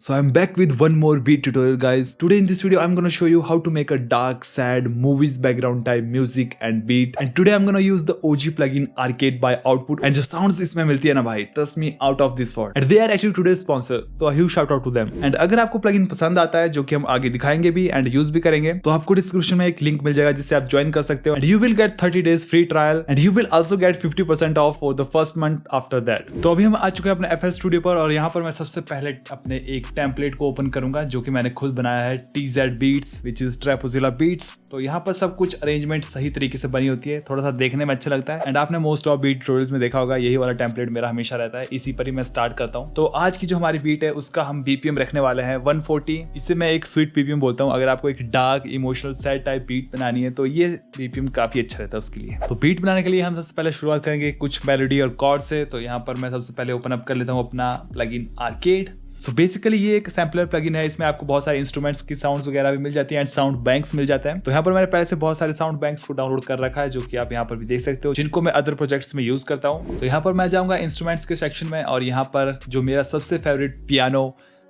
So I'm back with one more beat tutorial, guys. Today in this video I'm gonna show you how to make a dark, sad, movies background type music and beat. And today I'm gonna use the OG plugin Arcade by Output. And जो sounds इसमें मिलती है ना भाई, trust me, out of this world. And they are actually today's sponsor, तो a huge shout out to them. And अगर आपको plugin पसंद आता है, जो कि हम आगे दिखाएंगे भी and use भी करेंगे, तो आपको डिस्क्रिप्शन में एक लिंक मिल जाएगा जिससे आप ज्वाइन कर सकते हो. And you will get 30 days free trial and you will also get 50% off for the first month after that. तो अभी हम आ चुके हैं अपने FL Studio पर और यहाँ पर मैं सबसे पहले अपने एक टेम्पलेट को ओपन करूंगा जो कि मैंने खुद बनाया है TZ Beats which is Trapozilla Beats. तो यहाँ पर सब कुछ अरेंजमेंट सही तरीके से बनी होती है, थोड़ा सा देखने में अच्छा लगता है. एंड आपने मोस्ट ऑफ बीट ट्यूटोरियल्स में देखा होगा यही वाला टेम्पलेट मेरा हमेशा रहता है, इसी पर ही मैं स्टार्ट करता हूँ. तो आज की जो हमारी बीट है उसका हम BPM रखने वाले हैं 140. इसे मैं एक स्वीट BPM बोलता हूँ. अगर आपको एक dark emotional sad type beat बनानी है तो ये BPM काफी अच्छा रहता है उसके लिए. तो बीट बनाने के लिए हम सबसे पहले शुरुआत करेंगे कुछ मेलोडी और कॉर्ड से. तो यहाँ पर मैं सबसे पहले ओपन अप कर लेता हूँ अपना प्लगइन आर्केड. सो बेसिकली ये एक सैम्पलर प्लगइन है. इसमें आपको बहुत सारे इंस्ट्रूमेंट्स की साउंड्स वगैरह भी मिल जाती हैं एंड साउंड बैंक्स मिल जाते हैं. तो यहाँ पर मैंने पहले से बहुत सारे साउंड बैंक्स को डाउनलोड कर रखा है जो कि आप यहाँ पर भी देख सकते हो, जिनको मैं अदर प्रोजेक्ट्स में यूज करता हूँ. तो यहाँ पर मैं जाऊंगा इंस्ट्रूमेंट्स के सेक्शन में और यहाँ पर जो मेरा सबसे favourite piano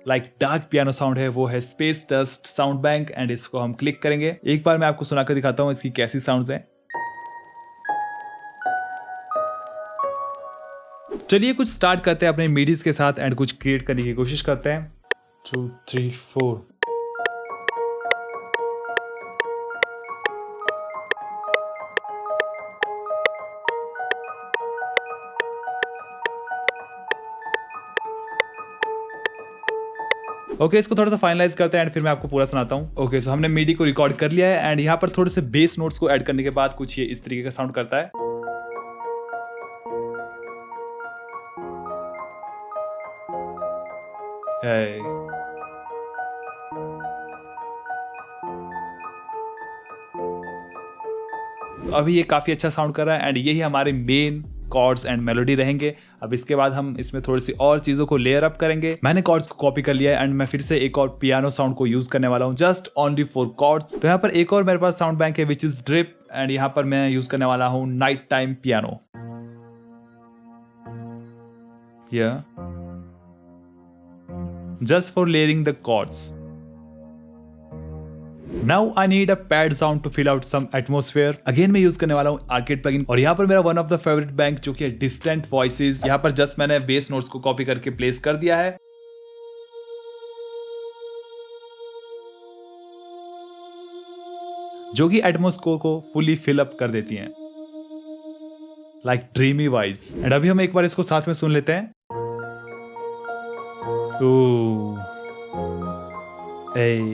dark piano sound है वो है space dust sound bank. And इसको हम क्लिक करेंगे. एक बार मैं आपको सुनाकर दिखाता हूँ इसकी कैसी साउंड्स हैं. चलिए कुछ स्टार्ट करते हैं अपने मिडीज के साथ एंड कुछ क्रिएट करने की कोशिश करते हैं. 2 3 4. ओके, इसको थोड़ा सा फाइनलाइज करते हैं एंड फिर मैं आपको पूरा सुनाता हूँ. ओके, सो हमने मिडी को रिकॉर्ड कर लिया है एंड यहाँ पर थोड़े से बेस नोट्स को ऐड करने के बाद कुछ ये इस तरीके का साउंड करता है. अभी ये काफी अच्छा साउंड कर रहा है एंड यही हमारे मेन कॉर्ड्स एंड मेलोडी रहेंगे. अब इसके बाद हम इसमें थोड़ी सी और चीजों को लेयर अप करेंगे. मैंने कॉर्ड्स को कॉपी कर लिया है एंड मैं फिर से एक और पियानो साउंड को यूज करने वाला हूँ जस्ट ओनली फॉर कॉर्ड्स. तो यहाँ पर एक और मेरे पास साउंड बैंक है विच इज ड्रिप एंड यहाँ पर मैं यूज करने वाला हूँ night time piano. Just for layering the chords. Now I need a pad sound to fill out some atmosphere. Again मैं यूज करने वाला हूँ आर्केड प्लगइन और यहाँ पर मेरा one of the favourite bank जो कि है डिस्टेंट वॉइसेस. यहाँ पर जस्ट मैंने बेस नोट्स को कॉपी करके प्लेस कर दिया है. जो कि एटमॉस्फेयर को फुली फिल अप कर देती हैं लाइक ड्रीमी वाइब्स. एंड अभी हम एक बार इसको साथ में सुन लेते हैं. Ooh. Hey.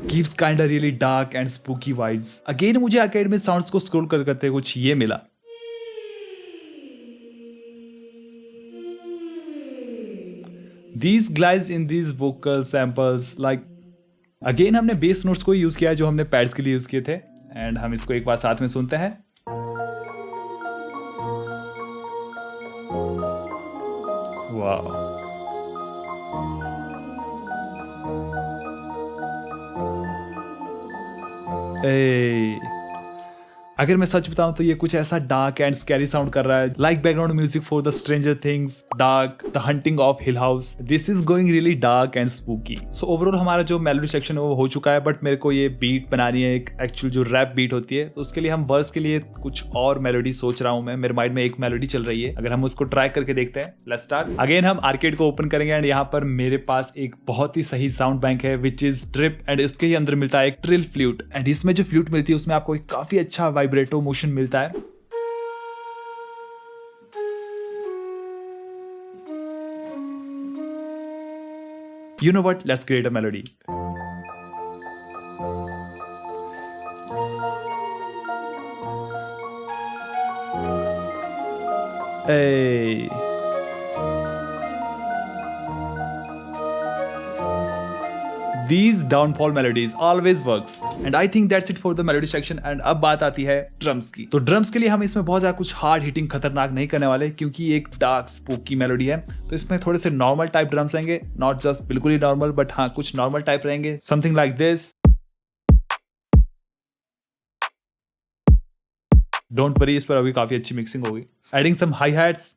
Gives kinda really dark and spooky vibes. Again मुझे आर्केड में साउंड्स को स्क्रॉल करते कुछ ये मिला. These glides in these vocal samples like. Again हमने बेस नोट्स को यूज किया है जो हमने पैड्स के लिए यूज किए थे एंड हम इसको एक बार साथ में सुनते हैं. वाह. अगर मैं सच बताऊं तो ये कुछ ऐसा डार्क एंड स्कैरी साउंड कर रहा है like background music for the stranger things, dark, the hunting of hill house. This is going really dark and spooky. So overall हमारा जो मेलोडी सेक्शन है वो हो चुका है बट मेरे को ये बीट बनानी है एक एक्चुअल जो रैप बीट होती है. तो उसके लिए हम वर्स के लिए कुछ और मेलोडी सोच रहा हूँ मैं. मेरे माइंड में एक मेलोडी चल रही है, अगर हम उसको ट्राई करके देखते हैं. Let's start. अगेन हम आर्केड को ओपन करेंगे एंड यहाँ पर मेरे पास एक बहुत ही सही साउंड बैंक है विच इज ड्रिप एंड इसके ही अंदर मिलता है एक ट्रिल फ्लूट. एंड इसमें जो फ्लूट मिलती है उसमें आपको एक काफी अच्छा वाइब्रेटो मोशन मिलता है. You know what? Let's create a melody. Hey. These downfall melodies always works and I think that's it for the melody section. And अब बात आती है ड्रम्स की. तो ड्रम्स के लिए हम इसमें बहुत ज्यादा कुछ हार्ड हिटिंग खतरनाक नहीं करने वाले क्योंकि एक डार्क स्पूकी मेलोडी है. तो इसमें थोड़े से नॉर्मल टाइप ड्रम्स आएंगे, नॉट जस्ट बिल्कुल ही नॉर्मल बट हाँ कुछ नॉर्मल टाइप रहेंगे, something like this. Don't worry, इस पर अभी काफी अच्छी मिक्सिंग होगी। Adding some high hats,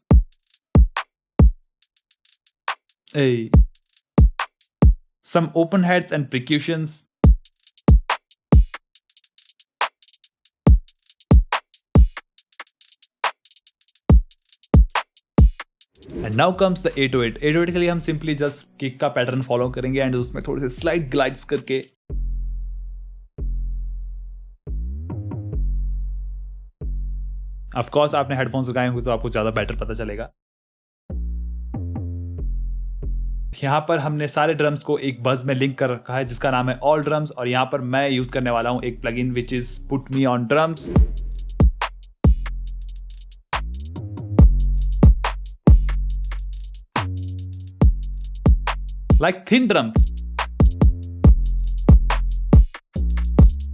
some open hats and percussions. And now comes the 808. 808 के लिए हम सिंपली जस्ट किक का पैटर्न फॉलो करेंगे एंड उसमें थोड़े से स्लाइड ग्लाइड्स करके ऑफ कोर्स आपने हेडफोन्स लगाए होंगे तो आपको ज्यादा बेटर पता चलेगा। यहाँ पर हमने सारे ड्रम्स को एक बज में लिंक कर रखा है जिसका नाम है ऑल ड्रम्स, और यहाँ पर मैं यूज करने वाला हूँ एक plugin which is put me on drums. Like thin drums,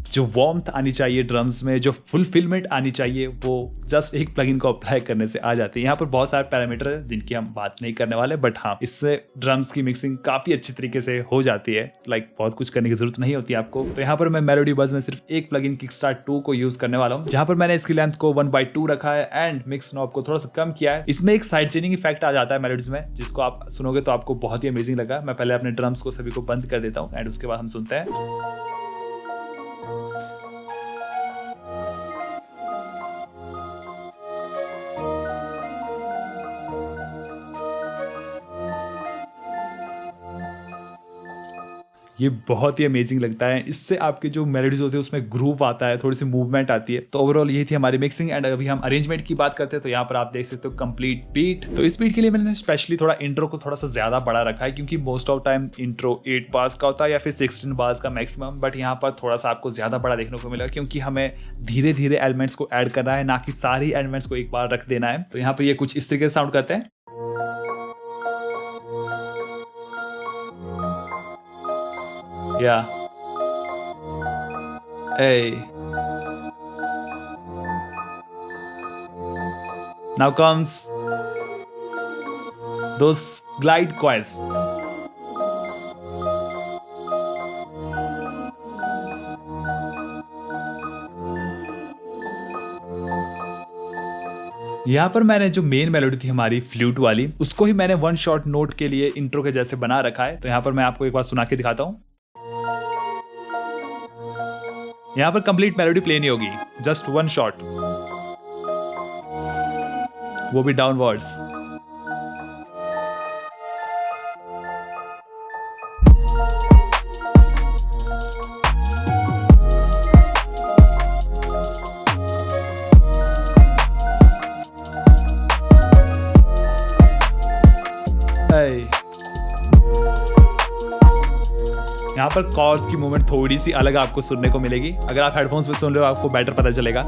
जो वार्मथ आनी चाहिए ड्रम्स में, जो फुलफिलमेंट आनी चाहिए, वो जस्ट एक प्लगइन को अप्लाई करने से आ जाती है। यहाँ पर बहुत सारे पैरामीटर है जिनकी हम बात नहीं करने वाले, बट हाँ, इससे ड्रम्स की मिक्सिंग काफी अच्छी तरीके से हो जाती है। लाइक बहुत कुछ करने की जरूरत नहीं होती आपको। तो यहाँ पर मैं मेलोडी बज में सिर्फ एक प्लगइन किकस्टार्ट 2 को यूज करने वाला हूँ, जहाँ पर मैंने इसकी लेंथ को 1/2 रखा है एंड मिक्स नॉब को थोड़ा सा कम किया है। इसमें एक साइड चेनिंग इफेक्ट आ जाता है मेलोडीज में, जिसको आप सुनोगे तो आपको बहुत ही अमेजिंग लगा। मैं पहले अपने ड्रम्स को सभी को बंद कर देता हूँ एंड उसके बाद हम सुनते हैं। ये बहुत ही अमेजिंग लगता है। इससे आपके जो मेलोडीज होती है उसमें ग्रूव आता है, थोड़ी सी मूवमेंट आती है। तो ओवरऑल ये थी हमारी मिक्सिंग। एंड अभी हम अरेंजमेंट की बात करते हैं तो यहाँ पर आप देख सकते हो कंप्लीट बीट। तो इस बीट के लिए मैंने स्पेशली थोड़ा इंट्रो को थोड़ा सा ज्यादा बड़ा रखा है, क्योंकि most of time intro 8 bars का होता है या फिर 16 बार्स का मैक्सिमम, बट यहाँ पर थोड़ा सा आपको ज्यादा बड़ा देखने को मिला, क्योंकि हमें धीरे धीरे एलिमेंट्स को ऐड करना है, ना कि सारी एलिमेंट्स को एक बार रख देना है। तो यहाँ पर ये कुछ इस तरीके से साउंड करते हैं। Yeah. Hey. Now comes those glide choirs. यहाँ पर मैंने जो मेन मेलोडी थी हमारी फ्लूट वाली, उसको ही मैंने वन शॉट नोट के लिए इंट्रो के जैसे बना रखा है। तो यहाँ पर मैं आपको एक बार सुना के दिखाता हूँ। यहाँ पर कंप्लीट मेलोडी प्ले नहीं होगी, जस्ट वन शॉट, वो भी डाउनवर्ड्स। यहाँ पर कॉर्ड्स की मूवमेंट थोड़ी सी अलग आपको सुनने को मिलेगी। अगर आप हेडफोन्स में सुन रहे हो आपको बेटर पता चलेगा।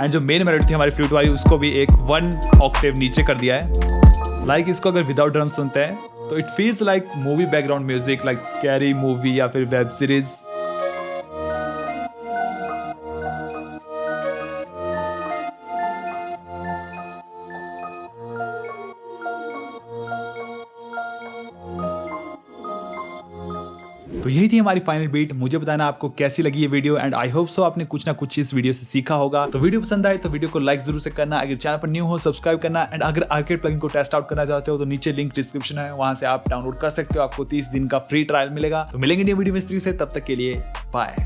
एंड जो मेन मेलोडी थी हमारी फ्लूट वाली, उसको भी एक 1 ऑक्टेव नीचे कर दिया है। लाइक इसको अगर विदाउट ड्रम सुनते हैं तो it feels like movie background music, like scary movie या फिर वेब सीरीज। तो यही थी हमारी फाइनल बीट। मुझे बताना आपको कैसी लगी ये video, and I hope so आपने कुछ ना कुछ इस वीडियो से सीखा होगा। तो वीडियो पसंद आए तो वीडियो को लाइक जरूर से करना, अगर चैनल पर न्यू हो सब्सक्राइब करना, एंड अगर आर्केड प्लगइन को टेस्ट आउट करना चाहते हो तो नीचे लिंक डिस्क्रिप्शन है, वहां से आप डाउनलोड कर सकते हो। आपको 30 दिन का फ्री ट्रायल मिलेगा। तो मिलेंगे न्यू वीडियो में, तब तक के लिए बाय।